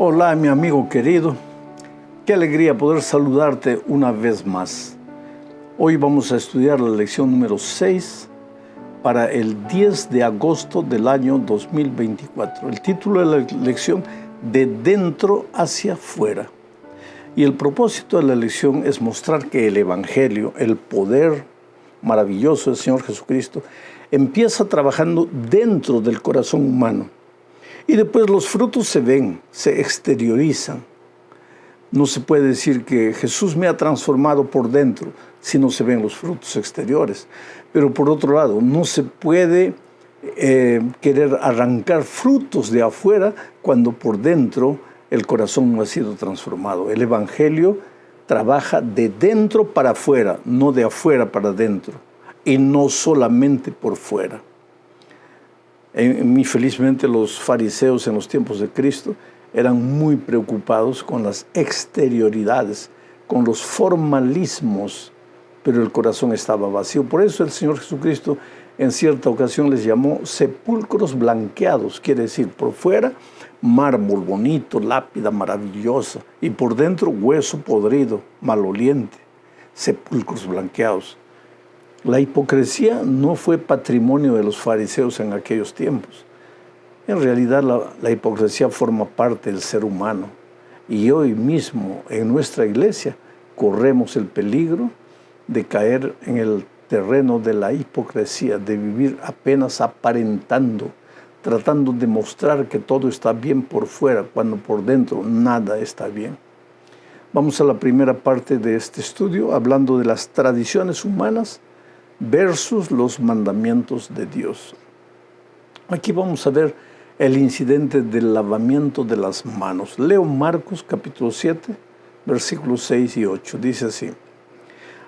Hola, mi amigo querido. Qué alegría poder saludarte una vez más. Hoy vamos a estudiar la lección número 6 para el 10 de agosto del año 2024. El título de la lección, De dentro hacia afuera. Y el propósito de la lección es mostrar que el Evangelio, el poder maravilloso del Señor Jesucristo, empieza trabajando dentro del corazón humano. Y después los frutos se ven, se exteriorizan. No se puede decir que Jesús me ha transformado por dentro si no se ven los frutos exteriores. Pero por otro lado, no se puede querer arrancar frutos de afuera cuando por dentro el corazón no ha sido transformado. El Evangelio trabaja de dentro para afuera, no de afuera para dentro. Y no solamente por fuera. Felizmente los fariseos en los tiempos de Cristo eran muy preocupados con las exterioridades, con los formalismos, pero el corazón estaba vacío. Por eso el Señor Jesucristo en cierta ocasión les llamó sepulcros blanqueados, quiere decir por fuera mármol bonito, lápida maravillosa, y por dentro hueso podrido, maloliente, sepulcros blanqueados. La hipocresía no fue patrimonio de los fariseos en aquellos tiempos. En realidad la hipocresía forma parte del ser humano. Y hoy mismo en nuestra iglesia corremos el peligro de caer en el terreno de la hipocresía, de vivir apenas aparentando, tratando de mostrar que todo está bien por fuera, cuando por dentro nada está bien. Vamos a la primera parte de este estudio, hablando de las tradiciones humanas versus los mandamientos de Dios. Aquí vamos a ver el incidente del lavamiento de las manos. Leo Marcos capítulo 7, versículos 6 y 8. Dice así: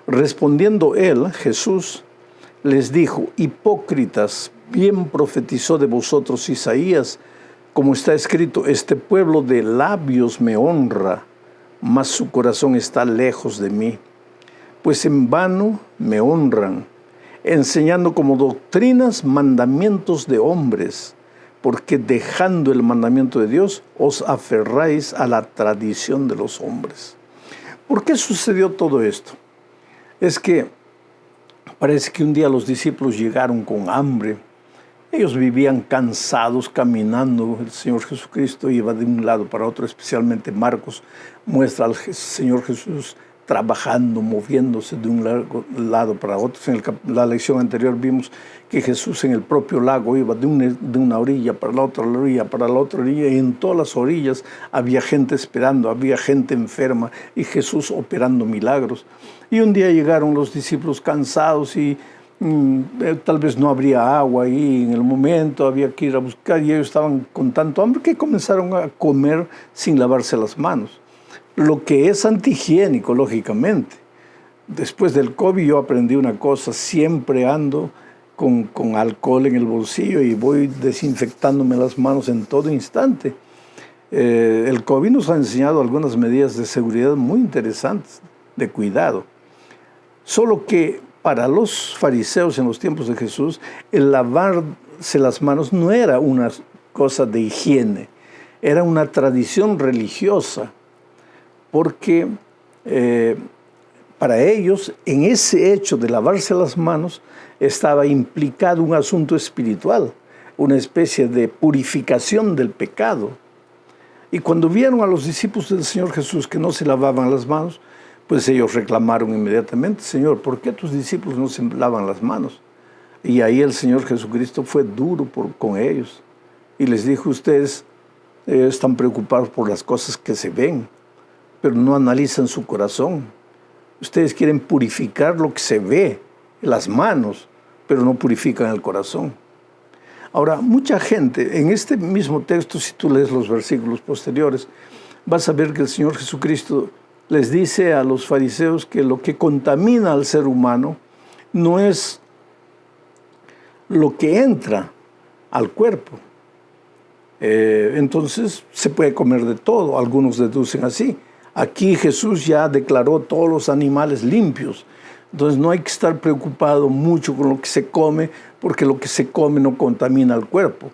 Respondiendo él, Jesús, les dijo: Hipócritas, bien profetizó de vosotros Isaías, como está escrito: Este pueblo de labios me honra, mas su corazón está lejos de mí. Pues en vano me honran, enseñando como doctrinas mandamientos de hombres, porque dejando el mandamiento de Dios, os aferráis a la tradición de los hombres. ¿Por qué sucedió todo esto? Es que parece que un día los discípulos llegaron con hambre. Ellos vivían cansados caminando. El Señor Jesucristo iba de un lado para otro, especialmente Marcos muestra al Señor Jesús trabajando, moviéndose de un lado para otro. En la lección anterior vimos que Jesús en el propio lago iba de una orilla para la otra orilla, para la otra orilla, y en todas las orillas había gente esperando, había gente enferma, y Jesús operando milagros. Y un día llegaron los discípulos cansados y tal vez no habría agua ahí en el momento, había que ir a buscar, y ellos estaban con tanto hambre que comenzaron a comer sin lavarse las manos. Lo que es antihigiénico, lógicamente. Después del COVID yo aprendí una cosa: siempre ando con alcohol en el bolsillo y voy desinfectándome las manos en todo instante. El COVID nos ha enseñado algunas medidas de seguridad muy interesantes, de cuidado. Solo que para los fariseos en los tiempos de Jesús, el lavarse las manos no era una cosa de higiene, era una tradición religiosa. Porque para ellos, en ese hecho de lavarse las manos, estaba implicado un asunto espiritual, una especie de purificación del pecado. Y cuando vieron a los discípulos del Señor Jesús que no se lavaban las manos, pues ellos reclamaron inmediatamente: Señor, ¿por qué tus discípulos no se lavan las manos? Y ahí el Señor Jesucristo fue duro con ellos y les dijo: ustedes están preocupados por las cosas que se ven, pero no analizan su corazón. Ustedes quieren purificar lo que se ve, las manos, pero no purifican el corazón. Ahora, mucha gente, en este mismo texto, si tú lees los versículos posteriores, vas a ver que el Señor Jesucristo les dice a los fariseos que lo que contamina al ser humano no es lo que entra al cuerpo. Entonces, se puede comer de todo. Algunos deducen así. Aquí Jesús ya declaró todos los animales limpios. Entonces no hay que estar preocupado mucho con lo que se come, porque lo que se come no contamina al cuerpo.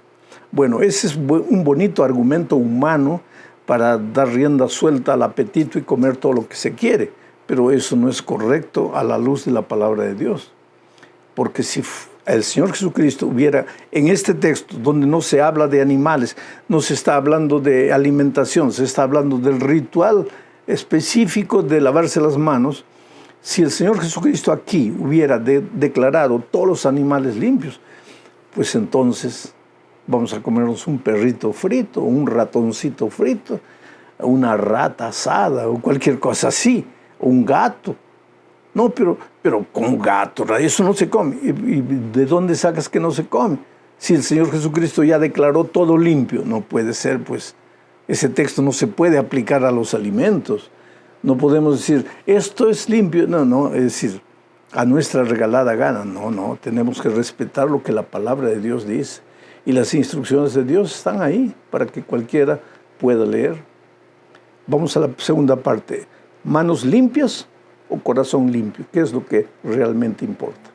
Bueno, ese es un bonito argumento humano para dar rienda suelta al apetito y comer todo lo que se quiere. Pero eso no es correcto a la luz de la palabra de Dios. Porque si el Señor Jesucristo hubiera, en este texto donde no se habla de animales, no se está hablando de alimentación, se está hablando del ritual específico de lavarse las manos, si el Señor Jesucristo aquí hubiera declarado todos los animales limpios, pues entonces vamos a comernos un perrito frito, un ratoncito frito, una rata asada o cualquier cosa así, un gato. No, pero con un gato, eso no se come. ¿Y de dónde sacas que no se come? Si el Señor Jesucristo ya declaró todo limpio, no puede ser, pues ese texto no se puede aplicar a los alimentos. No podemos decir, esto es limpio. No, es decir, a nuestra regalada gana. No, tenemos que respetar lo que la palabra de Dios dice. Y las instrucciones de Dios están ahí para que cualquiera pueda leer. Vamos a la segunda parte. ¿Manos limpias o corazón limpio? ¿Qué es lo que realmente importa?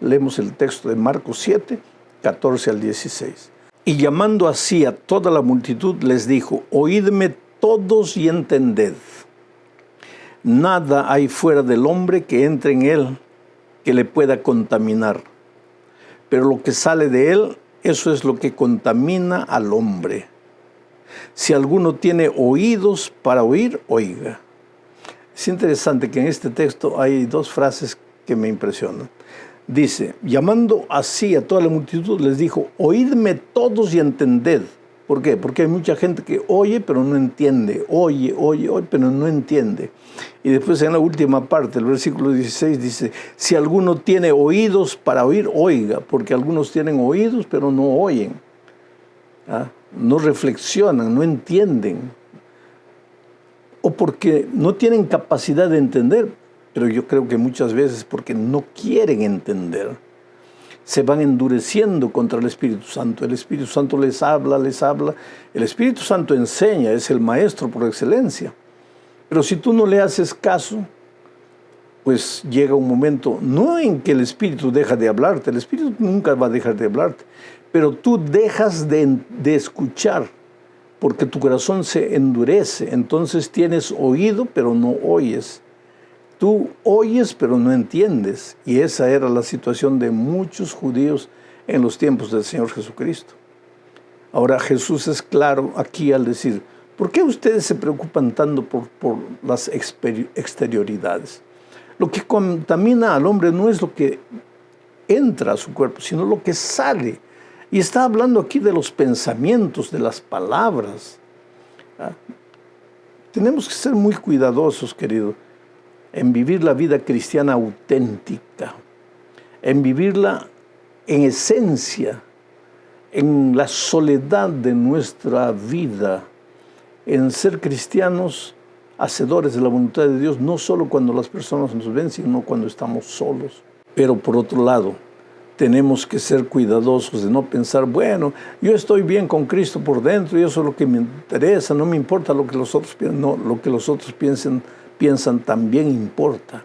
Leemos el texto de Marcos 7, 14 al 16. Y llamando así a toda la multitud, les dijo, oídme todos y entended. Nada hay fuera del hombre que entre en él que le pueda contaminar. Pero lo que sale de él, eso es lo que contamina al hombre. Si alguno tiene oídos para oír, oiga. Es interesante que en este texto hay dos frases que me impresionan. Dice, llamando así a toda la multitud, les dijo, oídme todos y entended. ¿Por qué? Porque hay mucha gente que oye, pero no entiende. Oye, pero no entiende. Y después en la última parte, el versículo 16 dice, si alguno tiene oídos para oír, oiga. Porque algunos tienen oídos, pero no oyen. No reflexionan, no entienden. O porque no tienen capacidad de entender, pero yo creo que muchas veces porque no quieren entender, se van endureciendo contra el Espíritu Santo. El Espíritu Santo les habla. El Espíritu Santo enseña, es el maestro por excelencia. Pero si tú no le haces caso, pues llega un momento, no en que el Espíritu deja de hablarte, el Espíritu nunca va a dejar de hablarte, pero tú dejas de escuchar, porque tu corazón se endurece. Entonces tienes oído, pero no oyes. Tú oyes, pero no entiendes. Y esa era la situación de muchos judíos en los tiempos del Señor Jesucristo. Ahora Jesús es claro aquí al decir, ¿por qué ustedes se preocupan tanto por las exterioridades? Lo que contamina al hombre no es lo que entra a su cuerpo, sino lo que sale. Y está hablando aquí de los pensamientos, de las palabras. Tenemos que ser muy cuidadosos, querido, en vivir la vida cristiana auténtica, en vivirla en esencia, en la soledad de nuestra vida, en ser cristianos hacedores de la voluntad de Dios, no solo cuando las personas nos ven, sino cuando estamos solos. Pero por otro lado, tenemos que ser cuidadosos de no pensar, bueno, yo estoy bien con Cristo por dentro y eso es lo que me interesa, no me importa lo que los otros piensan. No, lo que los otros piensan también importa.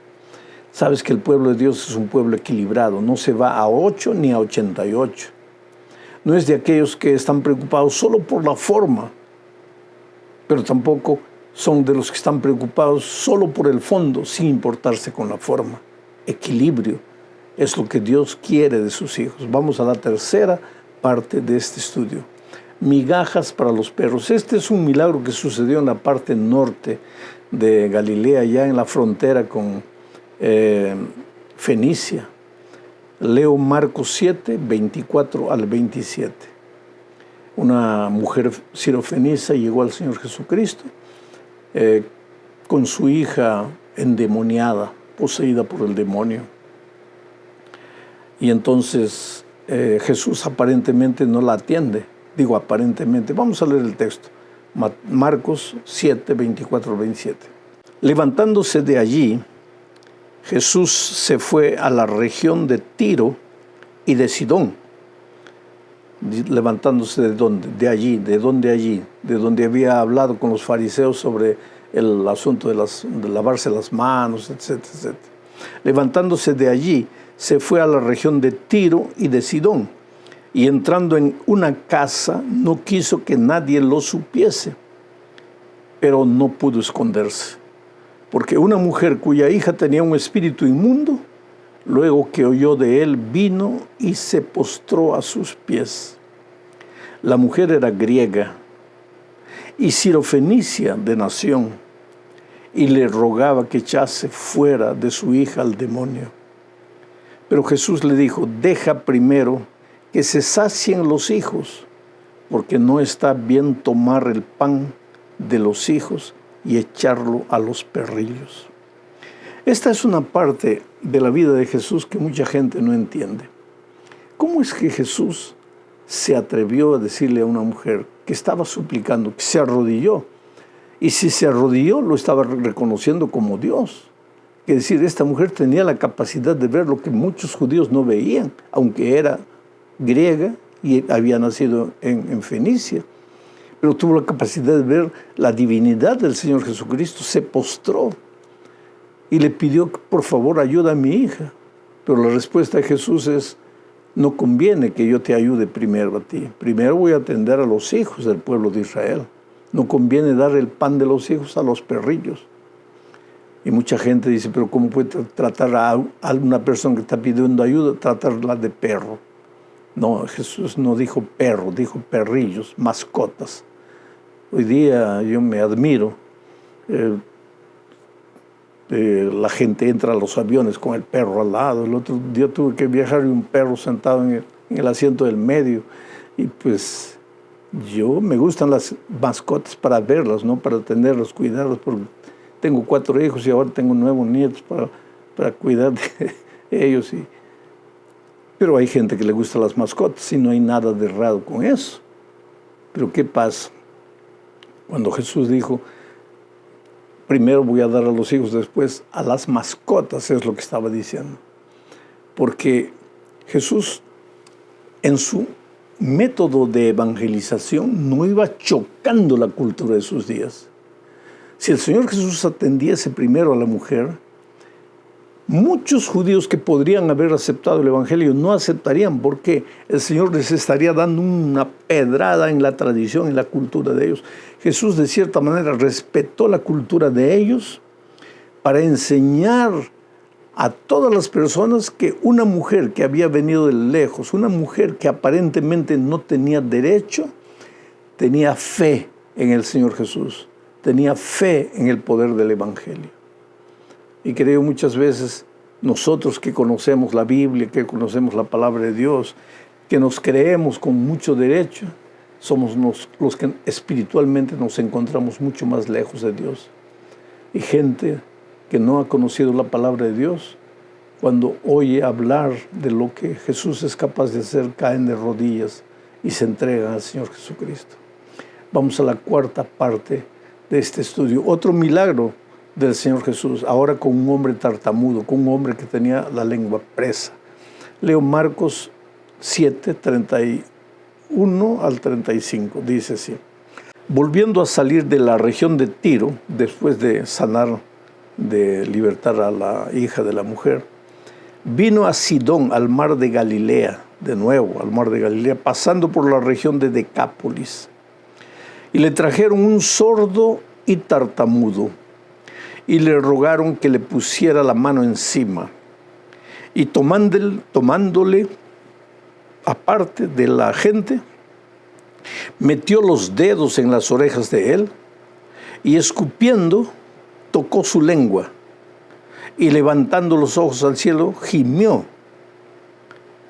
Sabes que el pueblo de Dios es un pueblo equilibrado, no se va a 8 ni a 88. No es de aquellos que están preocupados solo por la forma, pero tampoco son de los que están preocupados solo por el fondo, sin importarse con la forma. Equilibrio es lo que Dios quiere de sus hijos. Vamos a la tercera parte de este estudio. Migajas para los perros. Este es un milagro que sucedió en la parte norte de Galilea, ya en la frontera con Fenicia. Leo Marcos 7, 24 al 27. Una mujer sirofenicia llegó al Señor Jesucristo con su hija endemoniada, poseída por el demonio. Y entonces Jesús aparentemente no la atiende. Digo aparentemente. Vamos a leer el texto. Marcos 7, 24 al 27. Levantándose de allí, Jesús se fue a la región de Tiro y de Sidón. Levantándose de dónde, de allí, de donde había hablado con los fariseos sobre el asunto de lavarse las manos, etcétera, etcétera. Levantándose de allí, se fue a la región de Tiro y de Sidón, y entrando en una casa, no quiso que nadie lo supiese, pero no pudo esconderse, porque una mujer cuya hija tenía un espíritu inmundo, luego que oyó de él, vino y se postró a sus pies. La mujer era griega y sirofenicia de nación, y le rogaba que echase fuera de su hija al demonio. Pero Jesús le dijo: deja primero que se sacien los hijos, porque no está bien tomar el pan de los hijos y echarlo a los perrillos. Esta es una parte de la vida de Jesús que mucha gente no entiende. ¿Cómo es que Jesús se atrevió a decirle a una mujer que estaba suplicando, que se arrodilló? Y si se arrodilló, lo estaba reconociendo como Dios. Es decir, esta mujer tenía la capacidad de ver lo que muchos judíos no veían, aunque era griega y había nacido en Fenicia. Pero tuvo la capacidad de ver la divinidad del Señor Jesucristo, se postró y le pidió: por favor, ayuda a mi hija. Pero la respuesta de Jesús es: no conviene que yo te ayude primero a ti. Primero voy a atender a los hijos del pueblo de Israel. No conviene dar el pan de los hijos a los perrillos. Y mucha gente dice: pero ¿cómo puede tratar a una persona que está pidiendo ayuda, tratarla de perro? No, Jesús no dijo perro, dijo perrillos, mascotas. Hoy día yo me admiro. La gente entra a los aviones con el perro al lado. El otro día tuve que viajar y un perro sentado en el asiento del medio. Y pues me gustan las mascotas para verlas, no para tenerlas, cuidarlas, porque tengo 4 hijos y ahora tengo 9 nietos para cuidar de ellos. Pero hay gente que le gustan las mascotas y no hay nada de raro con eso. Pero ¿qué pasa? Cuando Jesús dijo: primero voy a dar a los hijos, después a las mascotas, es lo que estaba diciendo. Porque Jesús, en su método de evangelización, no iba chocando la cultura de sus días. Si el Señor Jesús atendiese primero a la mujer, muchos judíos que podrían haber aceptado el Evangelio no aceptarían, porque el Señor les estaría dando una pedrada en la tradición, en la cultura de ellos. Jesús, de cierta manera, respetó la cultura de ellos para enseñar a todas las personas que una mujer que había venido de lejos, una mujer que aparentemente no tenía derecho, tenía fe en el Señor Jesús, tenía fe en el poder del Evangelio. Y creo muchas veces nosotros que conocemos la Biblia, que conocemos la palabra de Dios, que nos creemos con mucho derecho, somos los que espiritualmente nos encontramos mucho más lejos de Dios. Y gente que no ha conocido la palabra de Dios, cuando oye hablar de lo que Jesús es capaz de hacer, caen de rodillas y se entregan al Señor Jesucristo. Vamos a la cuarta parte de este estudio. Otro milagro del Señor Jesús, ahora con un hombre tartamudo, con un hombre que tenía la lengua presa. Leo Marcos 7, 31 al 35, dice así: volviendo a salir de la región de Tiro, después de sanar, de libertar a la hija de la mujer, vino a Sidón, al mar de Galilea, de nuevo al mar de Galilea, pasando por la región de Decápolis. Y le trajeron un sordo y tartamudo, y le rogaron que le pusiera la mano encima. Y tomándole aparte de la gente, metió los dedos en las orejas de él, y escupiendo, tocó su lengua, y levantando los ojos al cielo, gimió,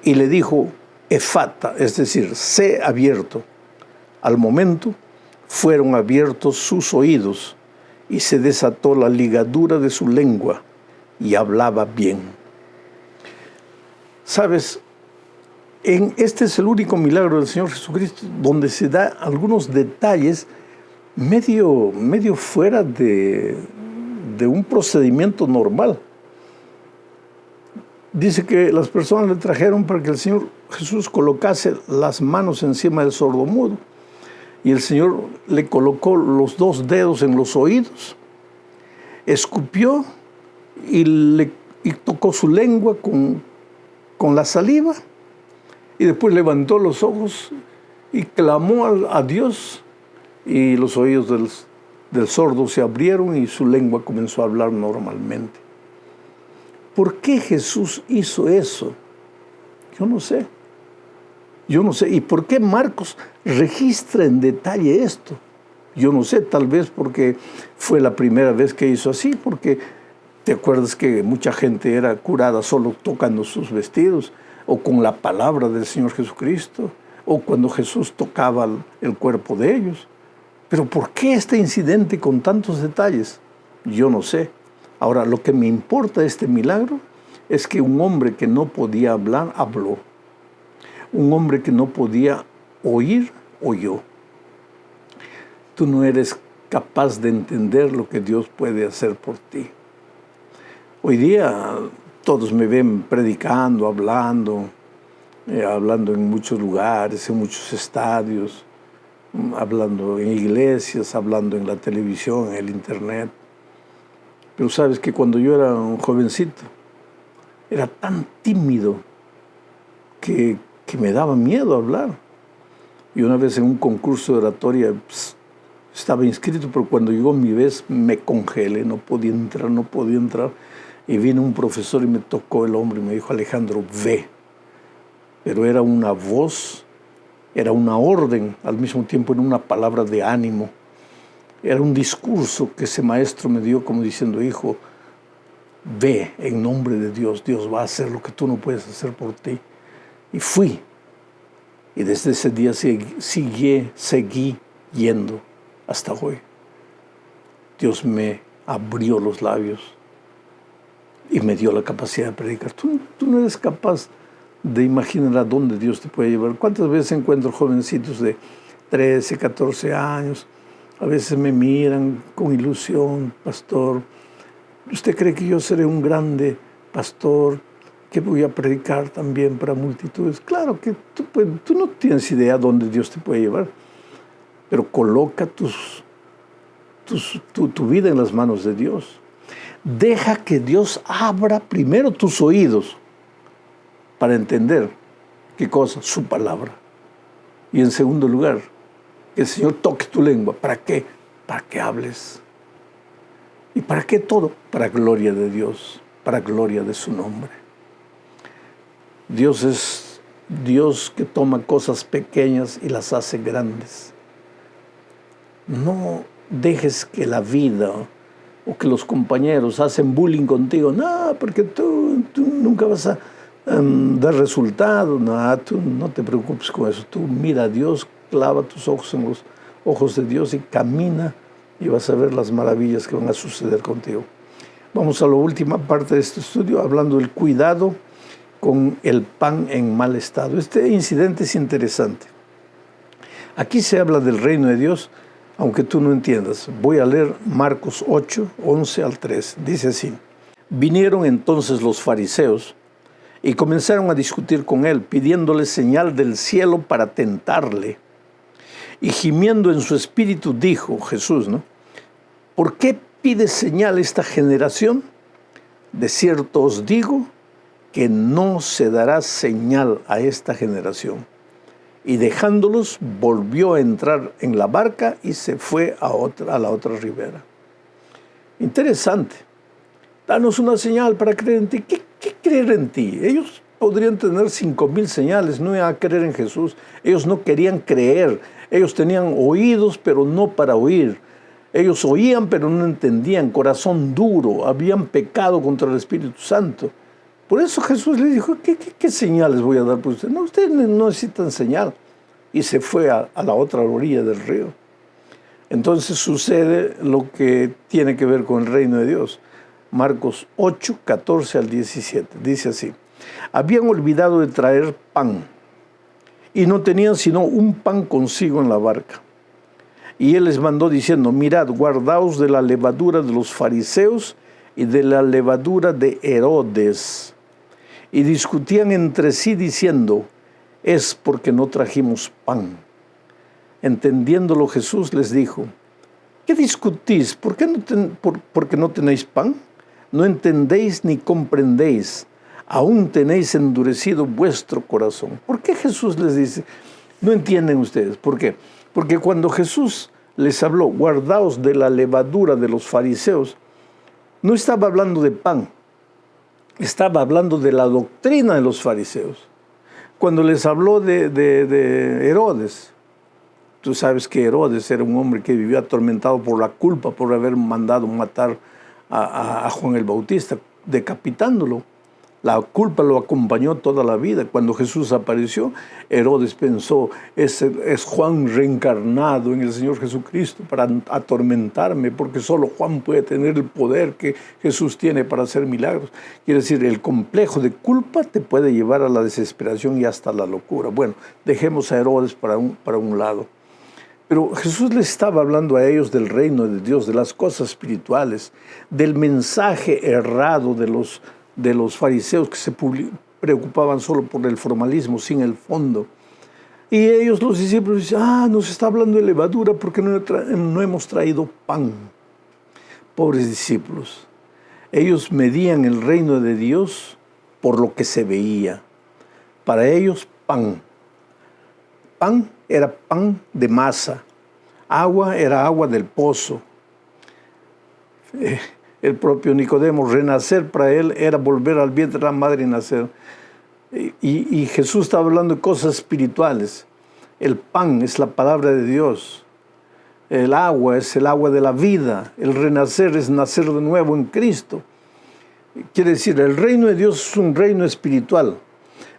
y le dijo: efata, es decir, sé abierto. Al momento fueron abiertos sus oídos, y se desató la ligadura de su lengua, y hablaba bien. ¿Sabes? Este es el único milagro del Señor Jesucristo donde se da algunos detalles medio fuera de un procedimiento normal. Dice que las personas le trajeron para que el Señor Jesús colocase las manos encima del sordomudo. Y el Señor le colocó los 2 dedos en los oídos, escupió y tocó su lengua con la saliva, y después levantó los ojos y clamó a Dios, y los oídos del sordo se abrieron y su lengua comenzó a hablar normalmente. ¿Por qué Jesús hizo eso? Yo no sé. Yo no sé. ¿Y por qué Marcos registra en detalle esto? Yo no sé, tal vez porque fue la primera vez que hizo así, porque te acuerdas que mucha gente era curada solo tocando sus vestidos, o con la palabra del Señor Jesucristo, o cuando Jesús tocaba el cuerpo de ellos. Pero ¿por qué este incidente con tantos detalles? Yo no sé. Ahora, lo que me importa de este milagro es que un hombre que no podía hablar, habló. Un hombre que no podía oír, oyó. Tú no eres capaz de entender lo que Dios puede hacer por ti. Hoy día todos me ven predicando, hablando en muchos lugares, en muchos estadios, hablando en iglesias, hablando en la televisión, en el internet. Pero sabes que cuando yo era un jovencito, era tan tímido que me daba miedo hablar. Y una vez en un concurso de oratoria estaba inscrito, pero cuando llegó mi vez me congelé, no podía entrar. Y vino un profesor y me tocó el hombro y me dijo: Alejandro, ve. Pero era una voz, era una orden, al mismo tiempo era una palabra de ánimo. Era un discurso que ese maestro me dio como diciendo: hijo, ve en nombre de Dios, Dios va a hacer lo que tú no puedes hacer por ti. Y fui. Y desde ese día seguí yendo hasta hoy. Dios me abrió los labios y me dio la capacidad de predicar. Tú no eres capaz de imaginar a dónde Dios te puede llevar. ¿Cuántas veces encuentro jovencitos de 13, 14 años? A veces me miran con ilusión: pastor, ¿usted cree que yo seré un grande pastor, que voy a predicar también para multitudes? Claro que tú no tienes idea dónde Dios te puede llevar, pero coloca tu vida en las manos de Dios. Deja que Dios abra primero tus oídos para entender, ¿qué cosa? Su palabra. Y en segundo lugar, que el Señor toque tu lengua. ¿Para qué? Para que hables. ¿Y para qué todo? Para gloria de Dios, para gloria de su nombre. Dios es Dios que toma cosas pequeñas y las hace grandes. No dejes que la vida o que los compañeros hacen bullying contigo. No, porque tú nunca vas a dar resultado. No, tú no te preocupes con eso. Tú mira a Dios, clava tus ojos en los ojos de Dios y camina, y vas a ver las maravillas que van a suceder contigo. Vamos a la última parte de este estudio, hablando del cuidado con el pan en mal estado. Este incidente es interesante. Aquí se habla del reino de Dios, aunque tú no entiendas. Voy a leer Marcos 8, 11 al 13. Dice así: vinieron entonces los fariseos y comenzaron a discutir con él, pidiéndole señal del cielo para tentarle. Y gimiendo en su espíritu dijo Jesús, ¿no? ¿Por qué pide señal esta generación? De cierto os digo que no se dará señal a esta generación. Y dejándolos, volvió a entrar en la barca y se fue a la otra ribera. Interesante. Danos una señal para creer en ti. ¿Qué creer en ti? Ellos podrían tener 5,000 señales, no iban a creer en Jesús. Ellos no querían creer. Ellos tenían oídos, pero no para oír. Ellos oían, pero no entendían. Corazón duro. Habían pecado contra el Espíritu Santo. Por eso Jesús les dijo: ¿Qué señales voy a dar por ustedes? No, ustedes no necesitan señal. Y se fue a la otra orilla del río. Entonces sucede lo que tiene que ver con el reino de Dios. Marcos 8, 14 al 17. Dice así: habían olvidado de traer pan, y no tenían sino un pan consigo en la barca. Y él les mandó diciendo: mirad, guardaos de la levadura de los fariseos y de la levadura de Herodes. Y discutían entre sí diciendo: es porque no trajimos pan. Entendiéndolo Jesús les dijo: ¿qué discutís? ¿Porque no tenéis pan? No entendéis ni comprendéis. Aún tenéis endurecido vuestro corazón. ¿Por qué Jesús les dice? No entienden ustedes. ¿Por qué? Porque cuando Jesús les habló, guardaos de la levadura de los fariseos, no estaba hablando de pan, estaba hablando de la doctrina de los fariseos. Cuando les habló de Herodes, tú sabes que Herodes era un hombre que vivió atormentado por la culpa, por haber mandado matar a Juan el Bautista, decapitándolo. La culpa lo acompañó toda la vida. Cuando Jesús apareció, Herodes pensó, es Juan reencarnado en el Señor Jesucristo para atormentarme, porque solo Juan puede tener el poder que Jesús tiene para hacer milagros. Quiere decir, el complejo de culpa te puede llevar a la desesperación y hasta la locura. Bueno, dejemos a Herodes para un lado. Pero Jesús les estaba hablando a ellos del reino de Dios, de las cosas espirituales, del mensaje errado de los fariseos que se preocupaban solo por el formalismo, sin el fondo. Y ellos, los discípulos, dicen, nos está hablando de levadura porque no hemos traído pan. Pobres discípulos. Ellos medían el reino de Dios por lo que se veía. Para ellos, pan. Pan era pan de masa. Agua era agua del pozo. El propio Nicodemo, renacer para él era volver al vientre de la madre y nacer. Y Jesús estaba hablando de cosas espirituales. El pan es la palabra de Dios. El agua es el agua de la vida. El renacer es nacer de nuevo en Cristo. Quiere decir, el reino de Dios es un reino espiritual.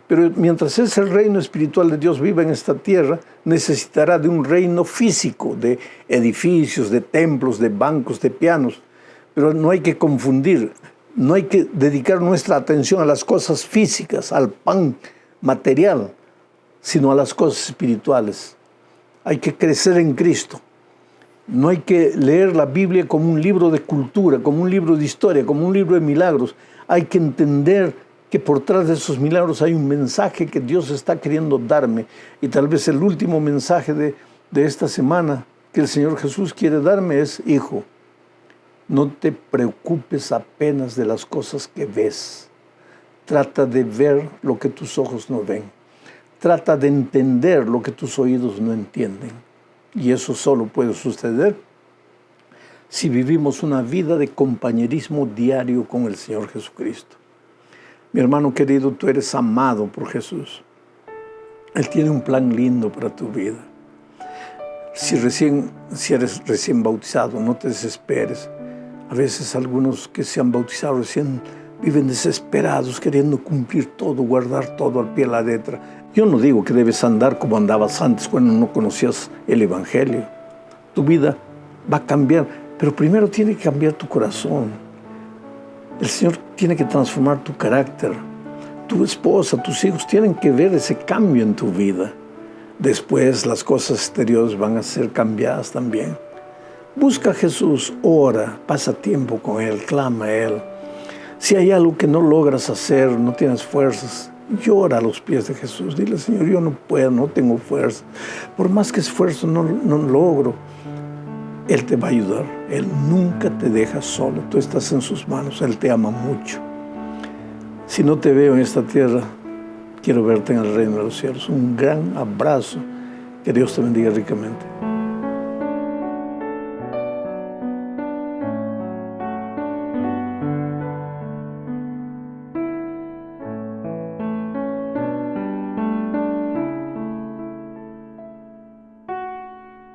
Pero mientras ese reino espiritual de Dios viva en esta tierra, necesitará de un reino físico, de edificios, de templos, de bancos, de pianos. Pero no hay que confundir, no hay que dedicar nuestra atención a las cosas físicas, al pan material, sino a las cosas espirituales. Hay que crecer en Cristo. No hay que leer la Biblia como un libro de cultura, como un libro de historia, como un libro de milagros. Hay que entender que por detrás de esos milagros hay un mensaje que Dios está queriendo darme. Y tal vez el último mensaje de esta semana que el Señor Jesús quiere darme es, hijo, no te preocupes apenas de las cosas que ves. Trata de ver lo que tus ojos no ven. Trata de entender lo que tus oídos no entienden. Y eso solo puede suceder si vivimos una vida de compañerismo diario con el Señor Jesucristo. Mi hermano querido, tú eres amado por Jesús. Él tiene un plan lindo para tu vida. Si eres recién bautizado, no te desesperes. A veces algunos que se han bautizado recién viven desesperados, queriendo cumplir todo, guardar todo al pie de la letra. Yo no digo que debes andar como andabas antes cuando no conocías el Evangelio. Tu vida va a cambiar, pero primero tiene que cambiar tu corazón. El Señor tiene que transformar tu carácter. Tu esposa, tus hijos tienen que ver ese cambio en tu vida. Después las cosas exteriores van a ser cambiadas también. Busca a Jesús, ora, pasa tiempo con Él, clama a Él. Si hay algo que no logras hacer, no tienes fuerzas, llora a los pies de Jesús. Dile, Señor, yo no puedo, no tengo fuerza. Por más que esfuerzo, no logro. Él te va a ayudar. Él nunca te deja solo. Tú estás en sus manos. Él te ama mucho. Si no te veo en esta tierra, quiero verte en el reino de los cielos. Un gran abrazo. Que Dios te bendiga ricamente.